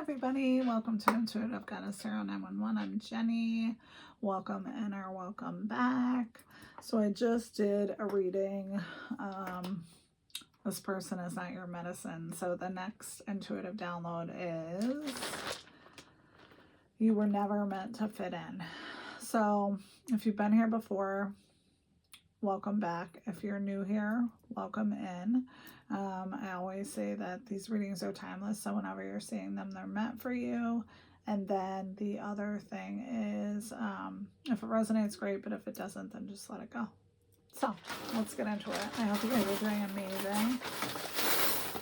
everybody, welcome to Intuitive Goddess Tarot 911. I'm Jenny. Welcome in or welcome back. So I just did a reading. This person is not your medicine. So the next intuitive download is you were never meant to fit in. So if you've been here before, welcome back. If you're new here, welcome in. I always say that these readings are timeless, so whenever you're seeing them, they're meant for you. And then the other thing is, if it resonates, great, but if it doesn't, then just let it go. So let's get into it. I hope you guys are doing amazing.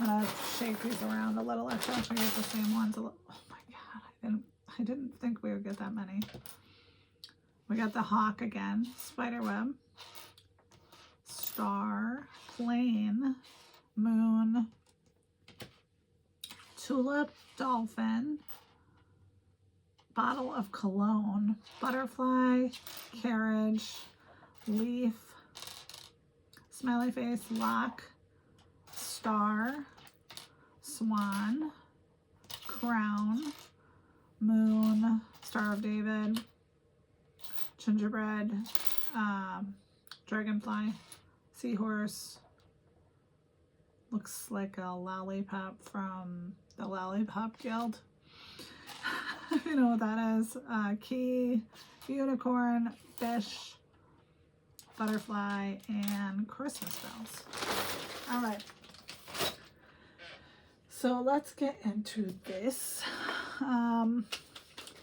I'm gonna shake these around a little. I thought we get the same ones. Oh my god, I didn't think we would get that many. We got the hawk again, spiderweb, star, plane, moon, tulip, dolphin, bottle of cologne, butterfly, carriage, leaf, smiley face, lock, star, swan, crown, moon, Star of David, gingerbread, dragonfly, seahorse, looks like a lollipop from the Lollipop Guild. You know what that is. Key, unicorn, fish, butterfly, and Christmas bells. All right. So let's get into this.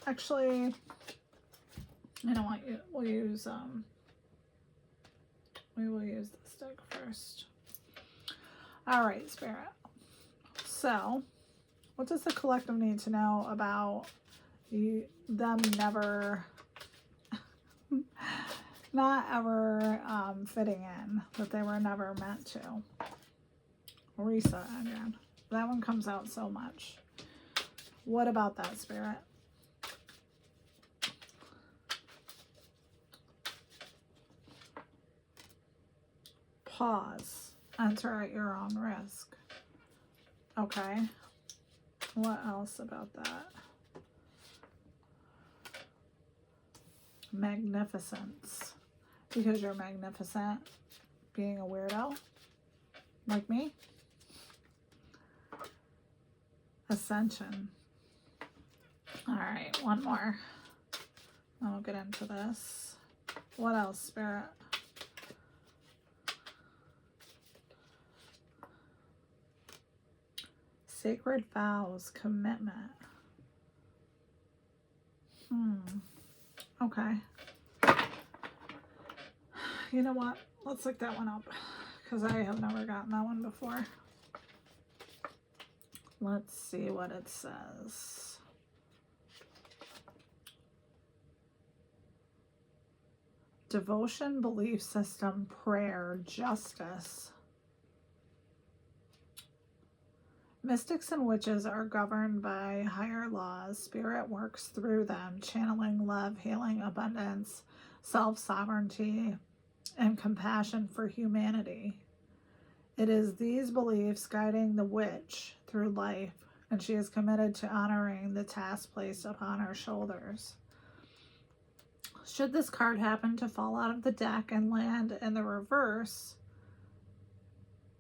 Actually, you know what? We will use the stick first. All right, Spirit. So, what does the collective need to know about them never, not ever fitting in, that they were never meant to? Reset again. That one comes out so much. What about that, Spirit? Pause. Enter at your own risk. Okay. What else about that? Magnificence. Because you're magnificent. Being a weirdo. Like me. Ascension. Alright, one more. Then we'll get into this. What else, Spirit? Sacred vows, commitment. Okay. You know what? Let's look that one up because I have never gotten that one before. Let's see what it says. Devotion, belief system, prayer, justice. Mystics and witches are governed by higher laws. Spirit works through them, channeling love, healing, abundance, self-sovereignty, and compassion for humanity. It is these beliefs guiding the witch through life, and she is committed to honoring the task placed upon her shoulders. Should this card happen to fall out of the deck and land in the reverse,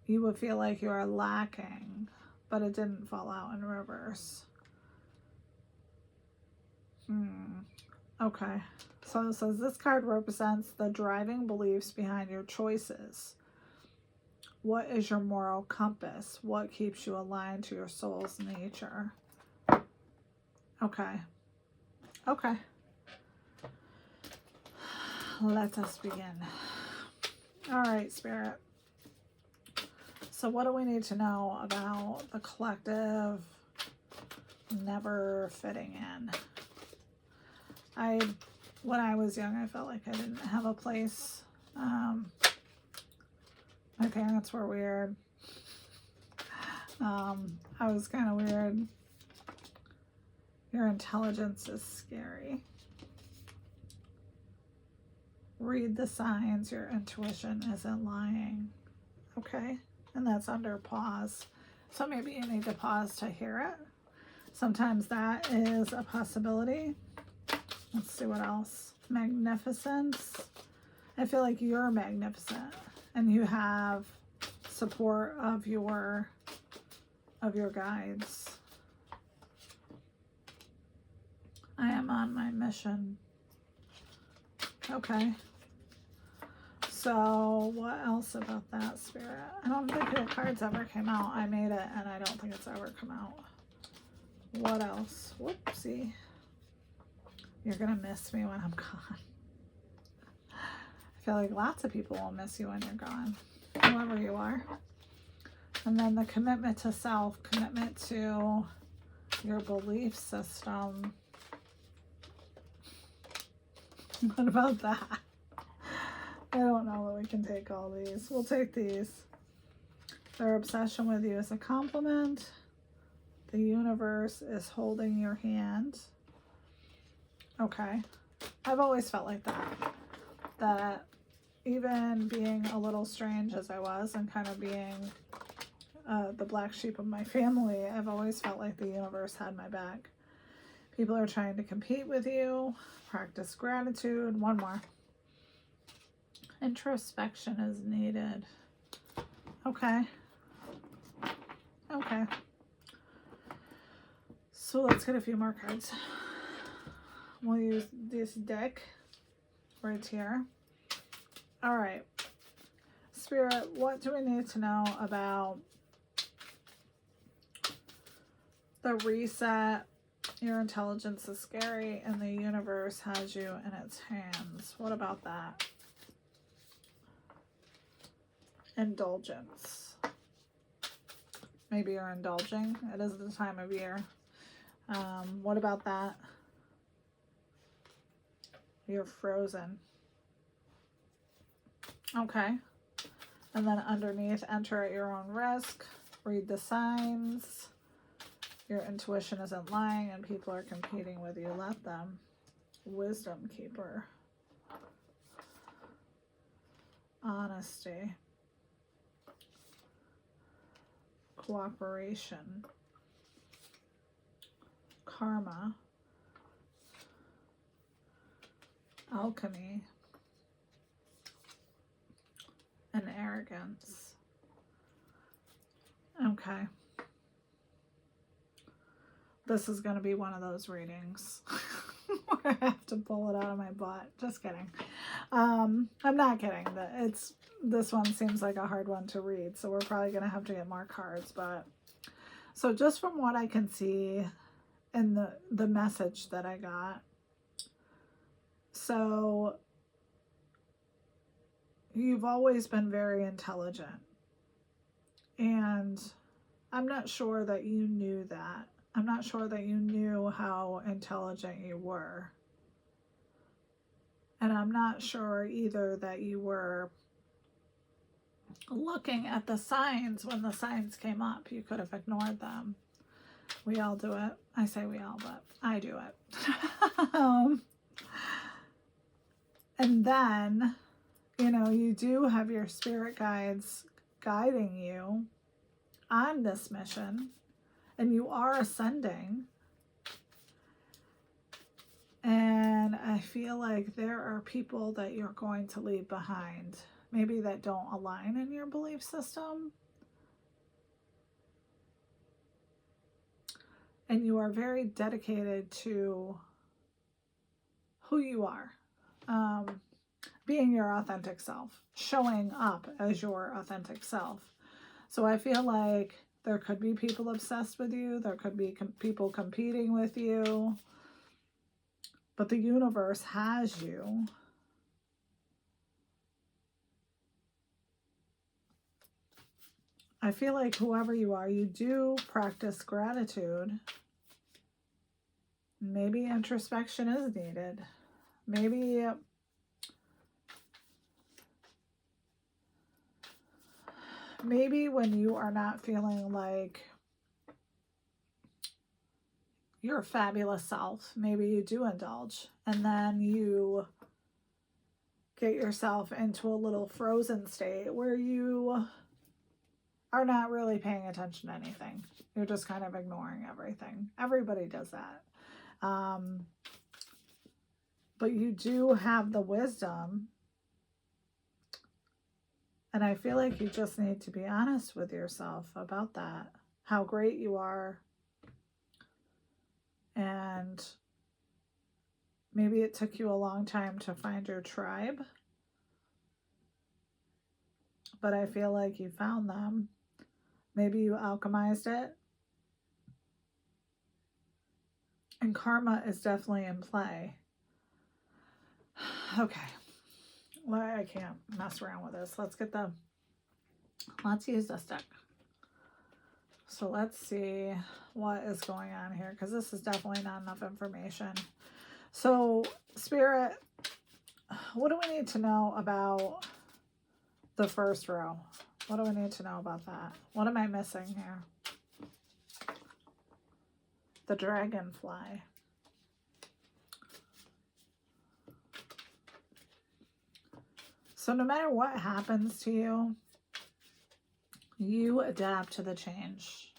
you would feel like you are lacking. But it didn't fall out in reverse. Okay. So it says this card represents the driving beliefs behind your choices. What is your moral compass? What keeps you aligned to your soul's nature? Okay. Okay. Let us begin. All right, Spirit. So what do we need to know about the collective never fitting in? When I was young, I felt like I didn't have a place. My parents were weird. I was kind of weird. Your intelligence is scary. Read the signs. Your intuition isn't lying. Okay? And that's under pause. So maybe you need to pause to hear it. Sometimes that is a possibility. Let's see what else. Magnificence. I feel like you're magnificent and you have support of your guides. I am on my mission. Okay. So what else about that, Spirit? I don't think the cards ever came out. I made it and I don't think it's ever come out. What else? Whoopsie. You're going to miss me when I'm gone. I feel like lots of people will miss you when you're gone, whoever you are. And then the commitment to self, commitment to your belief system. What about that? I don't know that we can take all these. We'll take these. Their obsession with you is a compliment. The universe is holding your hand. Okay. I've always felt like that. That even being a little strange as I was and kind of being the black sheep of my family, I've always felt like the universe had my back. People are trying to compete with you. Practice gratitude. One more. Introspection is needed. Okay. Okay. So let's get a few more cards. We'll use this deck right here. All right. Spirit, what do we need to know about the reset? Your intelligence is scary and the universe has you in its hands. What about that? Indulgence. Maybe you're indulging. It is the time of year. What about that? You're frozen. Okay. And then underneath, enter at your own risk. Read the signs. Your intuition isn't lying and people are competing with you. Let them. Wisdom keeper. Honesty. Cooperation. Karma. Alchemy. And arrogance. Okay. This is going to be one of those readings where I have to pull it out of my butt. Just kidding. I'm not kidding. This one seems like a hard one to read, so we're probably going to have to get more cards. But so just from what I can see in the message that I got, so you've always been very intelligent, and I'm not sure that you knew that. I'm not sure that you knew how intelligent you were. And I'm not sure either that you were looking at the signs when the signs came up. You could have ignored them. We all do it. I say we all, but I do it. And then, you do have your spirit guides guiding you on this mission. And you are ascending. And I feel like there are people that you're going to leave behind. Maybe that don't align in your belief system. And you are very dedicated to who you are. Being your authentic self. Showing up as your authentic self. So I feel like there could be people obsessed with you. There could be people competing with you. But the universe has you. I feel like whoever you are, you do practice gratitude. Maybe introspection is needed. Maybe when you are not feeling like your fabulous self, maybe you do indulge and then you get yourself into a little frozen state where you are not really paying attention to anything. You're just kind of ignoring everything. Everybody does that. But you do have the wisdom. And I feel like you just need to be honest with yourself about that. How great you are. And maybe it took you a long time to find your tribe. But I feel like you found them. Maybe you alchemized it. And karma is definitely in play. Okay. Well, I can't mess around with this. Let's use this deck. So let's see what is going on here, because this is definitely not enough information. So, Spirit, what do we need to know about the first row? What do we need to know about that? What am I missing here? The dragonfly. So no matter what happens to you, you adapt to the change.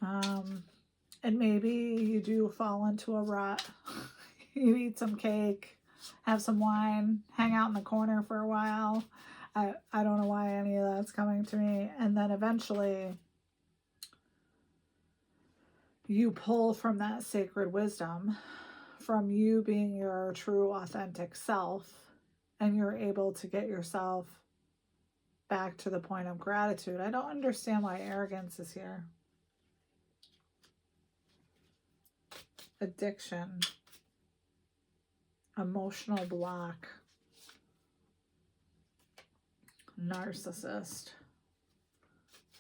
And maybe you do fall into a rut. You eat some cake, have some wine, hang out in the corner for a while. I don't know why any of that's coming to me. And then eventually you pull from that sacred wisdom, from you being your true authentic self, and you're able to get yourself back to the point of gratitude. I don't understand why arrogance is here. Addiction. Emotional block. Narcissist.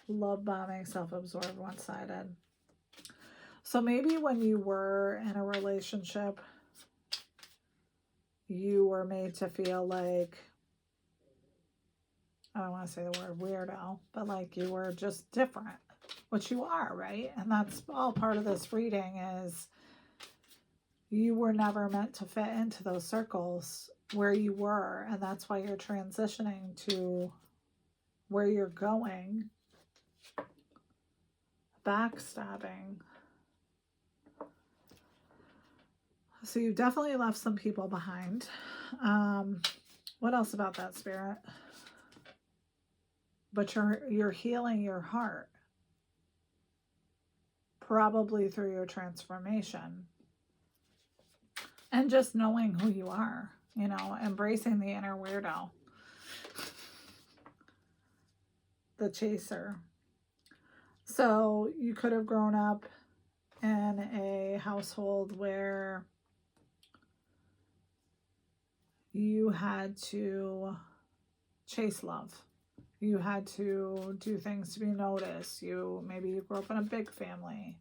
Love bombing, self-absorbed, one-sided. So maybe when you were in a relationship, you were made to feel like, I don't want to say the word weirdo, but like you were just different, which you are, right? And that's all part of this reading, is you were never meant to fit into those circles where you were, and that's why you're transitioning to where you're going. Backstabbing. So you definitely left some people behind. What else about that, Spirit? But you're healing your heart, probably through your transformation and just knowing who you are, you know, embracing the inner weirdo, the chaser. So you could have grown up in a household where you had to chase love. You had to do things to be noticed. Maybe you grew up in a big family.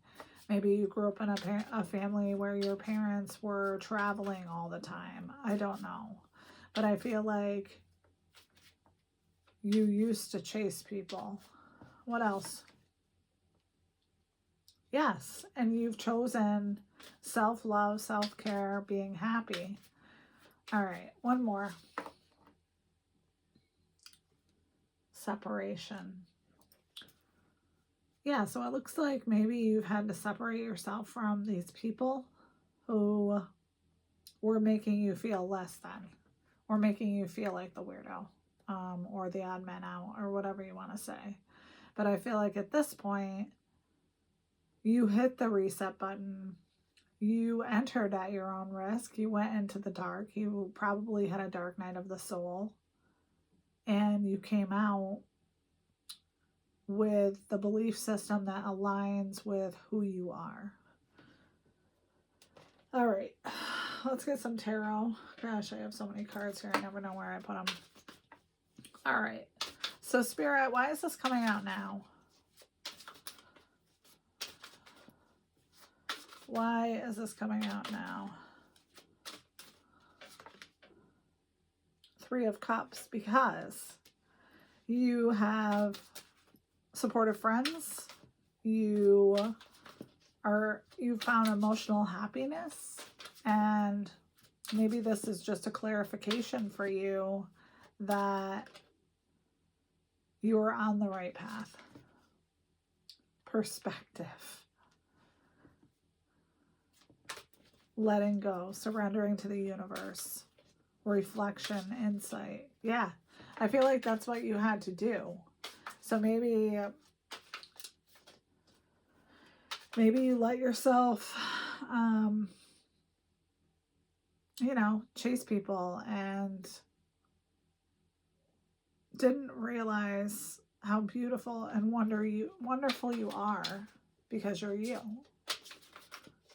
Maybe you grew up in a family where your parents were traveling all the time. I don't know. But I feel like you used to chase people. What else? Yes, and you've chosen self-love, self-care, being happy. All right, one more. Separation. Yeah, so it looks like maybe you've had to separate yourself from these people who were making you feel less than, or making you feel like the weirdo, or the odd man out, or whatever you want to say. But I feel like at this point, you hit the reset button. You entered at your own risk. You went into the dark. You probably had a dark night of the soul. And you came out with the belief system that aligns with who you are. All right, let's get some tarot. Gosh, I have so many cards here. I never know where I put them. All right, so Spirit, why is this coming out now? Why is this coming out now? Three of Cups, because you have supportive friends. You found emotional happiness, and maybe this is just a clarification for you that You are on the right path. Perspective. Letting go, surrendering to the universe. Reflection, insight. Yeah, I feel like that's what you had to do. So maybe you let yourself, you know, chase people and didn't realize how beautiful and wonderful you are because you're you.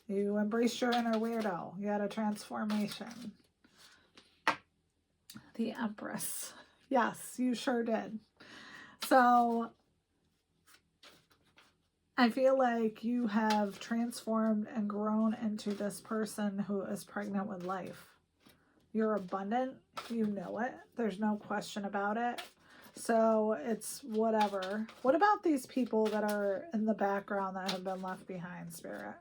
You embraced your inner weirdo. You had a transformation. The Empress. Yes, you sure did. So I feel like you have transformed and grown into this person who is pregnant with life. You're abundant. You know it. There's no question about it. So it's whatever. What about these people that are in the background that have been left behind, Spirit?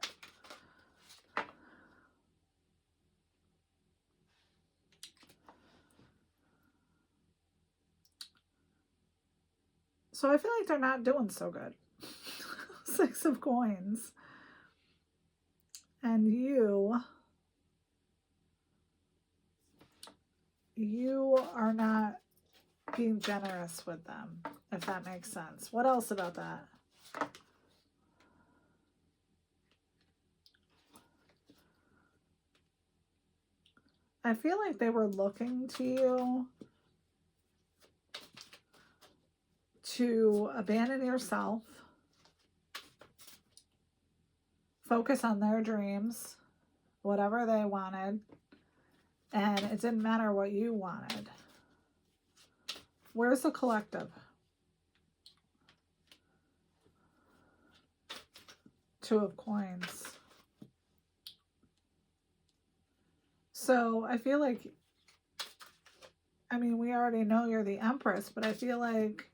So I feel like they're not doing so good. 6 of Coins. And you are not being generous with them, if that makes sense. What else about that? I feel like they were looking to you to abandon yourself, focus on their dreams, whatever they wanted, and it didn't matter what you wanted. Where's the collective? 2 of Coins. So I feel like, I mean, we already know you're the Empress, but I feel like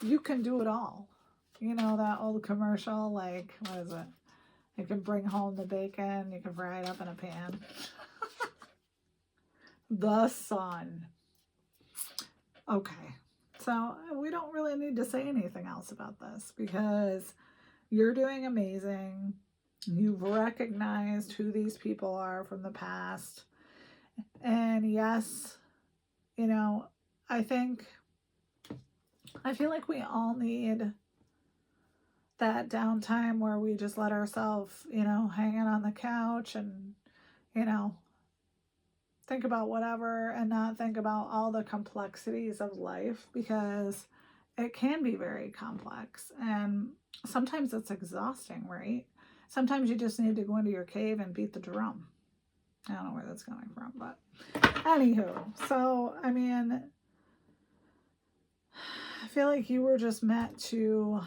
you can do it all. You know that old commercial, like, what is it? You can bring home the bacon, you can fry it up in a pan. The sun. Okay, so we don't really need to say anything else about this because you're doing amazing. You've recognized who these people are from the past. And yes, you know, I feel like we all need that downtime where we just let ourselves, you know, hanging on the couch and, you know, think about whatever and not think about all the complexities of life because it can be very complex and sometimes it's exhausting, right? Sometimes you just need to go into your cave and beat the drum. I don't know where that's coming from, but anywho, so I mean, I feel like you were just meant to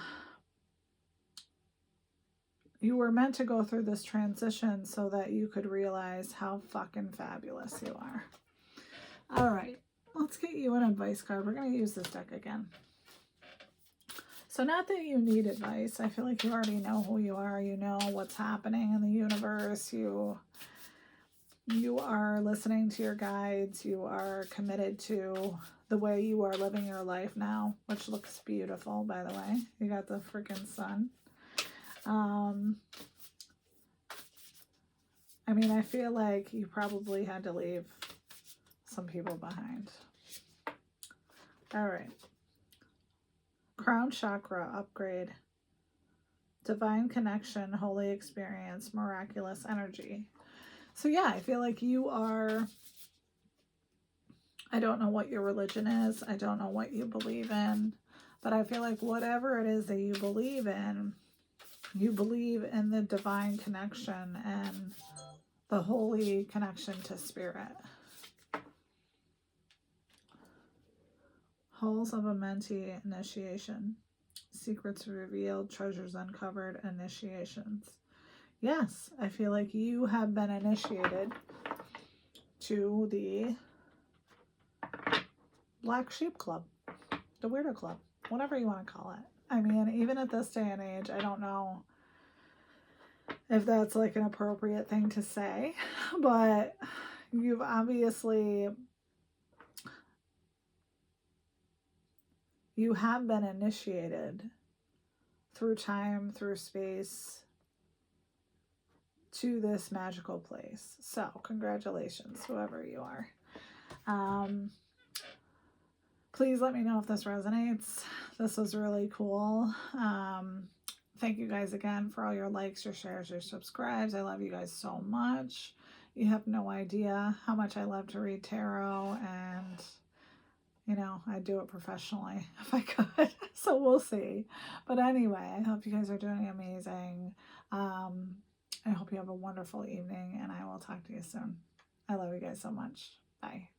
go through this transition so that you could realize how fucking fabulous you are. All right, let's get you an advice card. We're going to use this deck again. So not that you need advice. I feel like you already know who you are. You know what's happening in the universe. You are listening to your guides. You are committed to the way you are living your life now, which looks beautiful, by the way. You got the freaking sun. I mean, I feel like you probably had to leave some people behind. All right. Crown chakra upgrade. Divine connection, holy experience, miraculous energy. So yeah, I feel like you are, I don't know what your religion is. I don't know what you believe in, but I feel like whatever it is that you believe in the divine connection and the holy connection to spirit. Halls of a mentee initiation. Secrets revealed, treasures uncovered, initiations. Yes, I feel like you have been initiated to the Black Sheep Club, the Weirdo Club, whatever you want to call it. I mean, even at this day and age, I don't know if that's like an appropriate thing to say, but you've obviously, You have been initiated through time, through space, to this magical place. So congratulations, whoever you are. Please let me know if this resonates. This was really cool. Thank you guys again for all your likes, your shares, your subscribes. I love you guys so much. You have no idea how much I love to read tarot, and you know, I'd do it professionally if I could. So we'll see. But anyway, I hope you guys are doing amazing. I hope you have a wonderful evening, and I will talk to you soon. I love you guys so much. Bye.